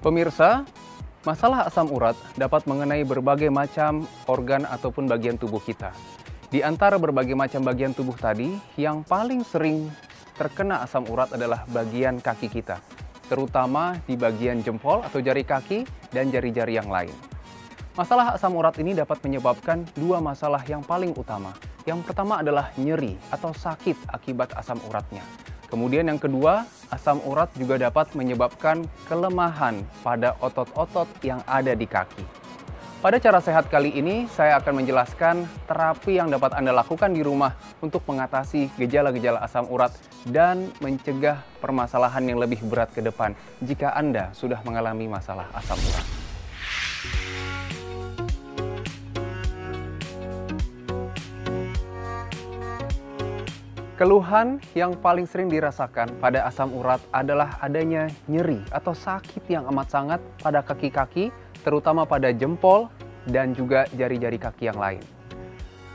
Pemirsa, masalah asam urat dapat mengenai berbagai macam organ ataupun bagian tubuh kita. Di antara berbagai macam bagian tubuh tadi, yang paling sering terkena asam urat adalah bagian kaki kita, terutama di bagian jempol atau jari kaki dan jari-jari yang lain. Masalah asam urat ini dapat menyebabkan dua masalah yang paling utama. Yang pertama adalah nyeri atau sakit akibat asam uratnya. Kemudian yang kedua, asam urat juga dapat menyebabkan kelemahan pada otot-otot yang ada di kaki. Pada cara sehat kali ini, saya akan menjelaskan terapi yang dapat Anda lakukan di rumah untuk mengatasi gejala-gejala asam urat dan mencegah permasalahan yang lebih berat ke depan jika Anda sudah mengalami masalah asam urat. Keluhan yang paling sering dirasakan pada asam urat adalah adanya nyeri atau sakit yang amat sangat pada kaki-kaki, terutama pada jempol dan juga jari-jari kaki yang lain.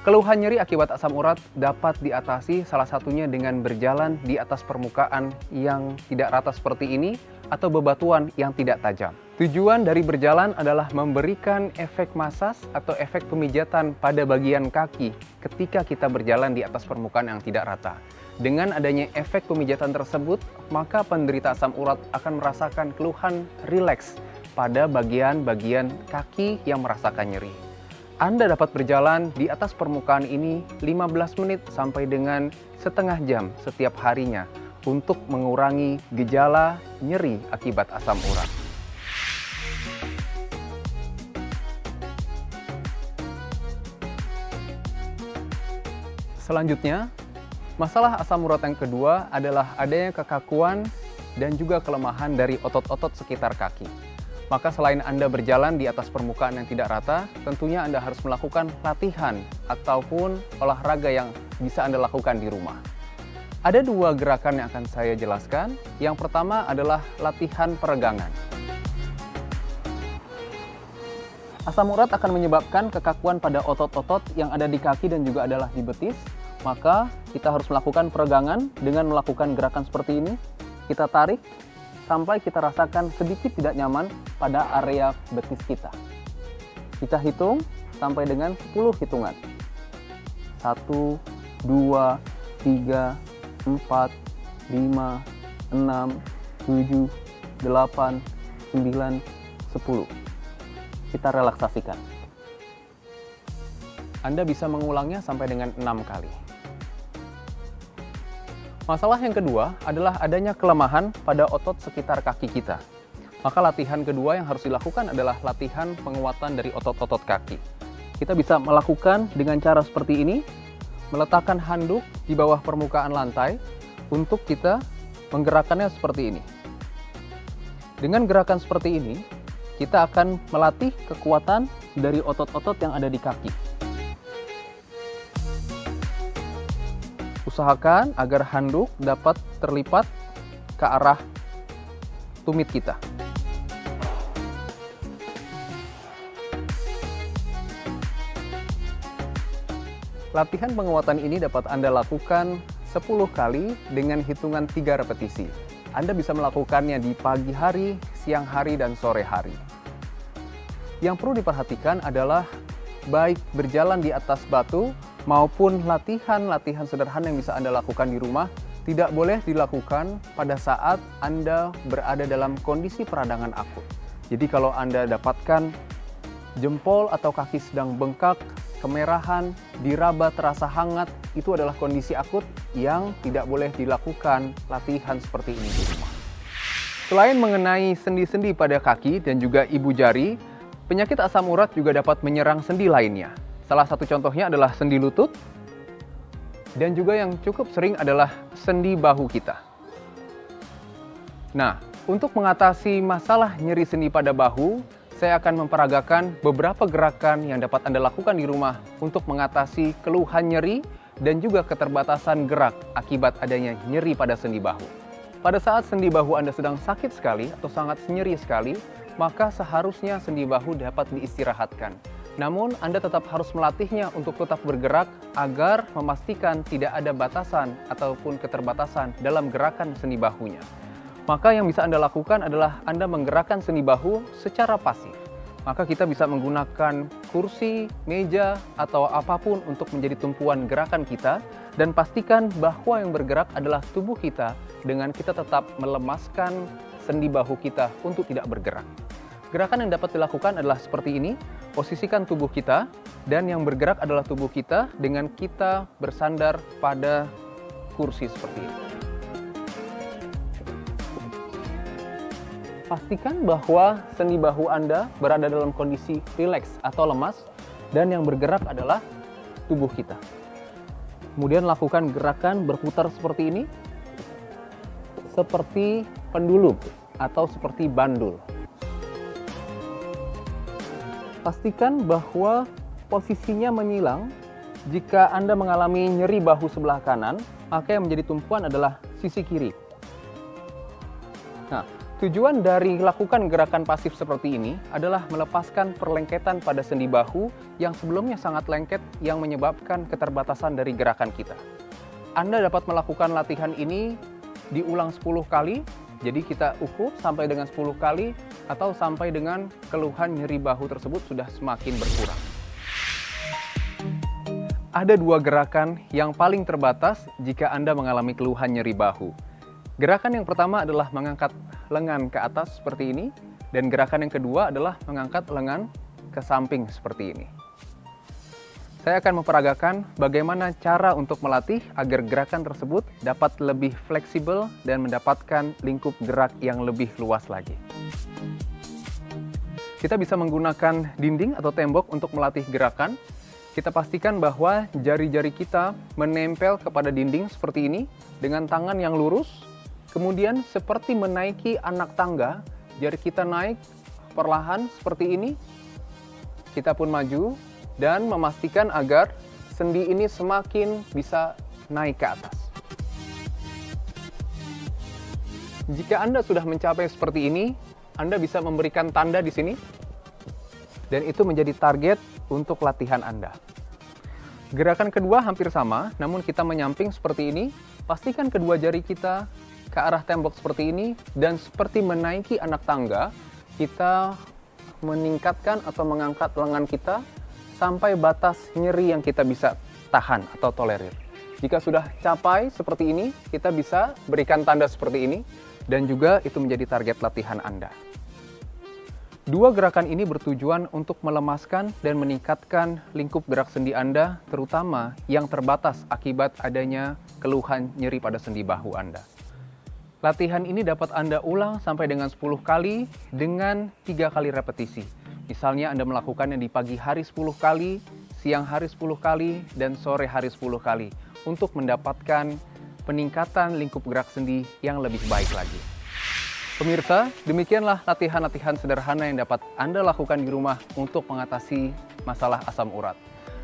Keluhan nyeri akibat asam urat dapat diatasi salah satunya dengan berjalan di atas permukaan yang tidak rata seperti ini atau bebatuan yang tidak tajam. Tujuan dari berjalan adalah memberikan efek masas atau efek pemijatan pada bagian kaki ketika kita berjalan di atas permukaan yang tidak rata. Dengan adanya efek pemijatan tersebut, maka penderita asam urat akan merasakan keluhan rileks pada bagian-bagian kaki yang merasakan nyeri. Anda dapat berjalan di atas permukaan ini 15 menit sampai dengan setengah jam setiap harinya untuk mengurangi gejala nyeri akibat asam urat. Selanjutnya, masalah asam urat yang kedua adalah adanya kekakuan dan juga kelemahan dari otot-otot sekitar kaki. Maka selain Anda berjalan di atas permukaan yang tidak rata, tentunya Anda harus melakukan latihan ataupun olahraga yang bisa Anda lakukan di rumah. Ada dua gerakan yang akan saya jelaskan. Yang pertama adalah latihan peregangan. Asam urat akan menyebabkan kekakuan pada otot-otot yang ada di kaki dan juga adalah di betis. Maka kita harus melakukan peregangan dengan melakukan gerakan seperti ini. Kita tarik sampai kita rasakan sedikit tidak nyaman pada area betis kita. Kita hitung sampai dengan 10 hitungan. 1, 2, 3, 4, 5, 6, 7, 8, 9, 10. Kita relaksasikan. Anda bisa mengulangnya sampai dengan 6 kali. Masalah yang kedua adalah adanya kelemahan pada otot sekitar kaki kita. Maka latihan kedua yang harus dilakukan adalah latihan penguatan dari otot-otot kaki. Kita bisa melakukan dengan cara seperti ini, meletakkan handuk di bawah permukaan lantai untuk kita menggerakkannya seperti ini. Dengan gerakan seperti ini, kita akan melatih kekuatan dari otot-otot yang ada di kaki. Usahakan agar handuk dapat terlipat ke arah tumit kita. Latihan penguatan ini dapat Anda lakukan 10 kali dengan hitungan 3 repetisi. Anda bisa melakukannya di pagi hari, siang hari, dan sore hari. Yang perlu diperhatikan adalah baik berjalan di atas batu maupun latihan-latihan sederhana yang bisa Anda lakukan di rumah tidak boleh dilakukan pada saat Anda berada dalam kondisi peradangan akut. Jadi kalau Anda dapatkan jempol atau kaki sedang bengkak, kemerahan, diraba terasa hangat, itu adalah kondisi akut yang tidak boleh dilakukan latihan seperti ini di rumah. Selain mengenai sendi-sendi pada kaki dan juga ibu jari, penyakit asam urat juga dapat menyerang sendi lainnya. Salah satu contohnya adalah sendi lutut, dan juga yang cukup sering adalah sendi bahu kita. Nah, untuk mengatasi masalah nyeri sendi pada bahu, saya akan memperagakan beberapa gerakan yang dapat Anda lakukan di rumah untuk mengatasi keluhan nyeri dan juga keterbatasan gerak akibat adanya nyeri pada sendi bahu. Pada saat sendi bahu Anda sedang sakit sekali atau sangat nyeri sekali, maka seharusnya sendi bahu dapat diistirahatkan. Namun, Anda tetap harus melatihnya untuk tetap bergerak agar memastikan tidak ada batasan ataupun keterbatasan dalam gerakan sendi bahunya. Maka yang bisa Anda lakukan adalah Anda menggerakkan sendi bahu secara pasif. Maka kita bisa menggunakan kursi, meja, atau apapun untuk menjadi tumpuan gerakan kita, dan pastikan bahwa yang bergerak adalah tubuh kita dengan kita tetap melemaskan sendi bahu kita untuk tidak bergerak. Gerakan yang dapat dilakukan adalah seperti ini, posisikan tubuh kita, dan yang bergerak adalah tubuh kita dengan kita bersandar pada kursi seperti ini. Pastikan bahwa sendi bahu Anda berada dalam kondisi rileks atau lemas, dan yang bergerak adalah tubuh kita. Kemudian lakukan gerakan berputar seperti ini, seperti pendulum atau seperti bandul. Pastikan bahwa posisinya menyilang. Jika Anda mengalami nyeri bahu sebelah kanan, maka yang menjadi tumpuan adalah sisi kiri. Nah, tujuan dari lakukan gerakan pasif seperti ini adalah melepaskan perlengketan pada sendi bahu yang sebelumnya sangat lengket yang menyebabkan keterbatasan dari gerakan kita. Anda dapat melakukan latihan ini diulang 10 kali, jadi kita ukur sampai dengan 10 kali atau sampai dengan keluhan nyeri bahu tersebut sudah semakin berkurang. Ada dua gerakan yang paling terbatas jika Anda mengalami keluhan nyeri bahu. Gerakan yang pertama adalah mengangkat lengan ke atas seperti ini, dan gerakan yang kedua adalah mengangkat lengan ke samping seperti ini. Saya akan memperagakan bagaimana cara untuk melatih agar gerakan tersebut dapat lebih fleksibel dan mendapatkan lingkup gerak yang lebih luas lagi. Kita bisa menggunakan dinding atau tembok untuk melatih gerakan. Kita pastikan bahwa jari-jari kita menempel kepada dinding seperti ini dengan tangan yang lurus. Kemudian seperti menaiki anak tangga, jari kita naik perlahan seperti ini. Kita pun maju dan memastikan agar sendi ini semakin bisa naik ke atas. Jika Anda sudah mencapai seperti ini, Anda bisa memberikan tanda di sini. Dan itu menjadi target untuk latihan Anda. Gerakan kedua hampir sama, namun kita menyamping seperti ini. Pastikan kedua jari kita ke arah tembok seperti ini, dan seperti menaiki anak tangga, kita meningkatkan atau mengangkat lengan kita sampai batas nyeri yang kita bisa tahan atau tolerir. Jika sudah capai seperti ini, kita bisa berikan tanda seperti ini, dan juga itu menjadi target latihan Anda. Dua gerakan ini bertujuan untuk melemaskan dan meningkatkan lingkup gerak sendi Anda, terutama yang terbatas akibat adanya keluhan nyeri pada sendi bahu Anda. Latihan ini dapat Anda ulang sampai dengan 10 kali dengan 3 kali repetisi. Misalnya Anda melakukannya di pagi hari 10 kali, siang hari 10 kali, dan sore hari 10 kali untuk mendapatkan peningkatan lingkup gerak sendi yang lebih baik lagi. Pemirsa, demikianlah latihan-latihan sederhana yang dapat Anda lakukan di rumah untuk mengatasi masalah asam urat.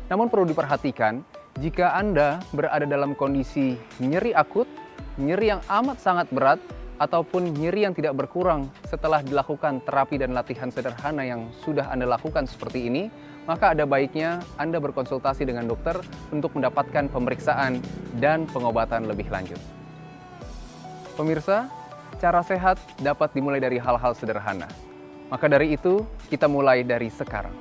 Namun perlu diperhatikan, jika Anda berada dalam kondisi nyeri akut, nyeri yang amat sangat berat, ataupun nyeri yang tidak berkurang setelah dilakukan terapi dan latihan sederhana yang sudah Anda lakukan seperti ini, maka ada baiknya Anda berkonsultasi dengan dokter untuk mendapatkan pemeriksaan dan pengobatan lebih lanjut. Pemirsa, cara sehat dapat dimulai dari hal-hal sederhana. Maka dari itu, kita mulai dari sekarang.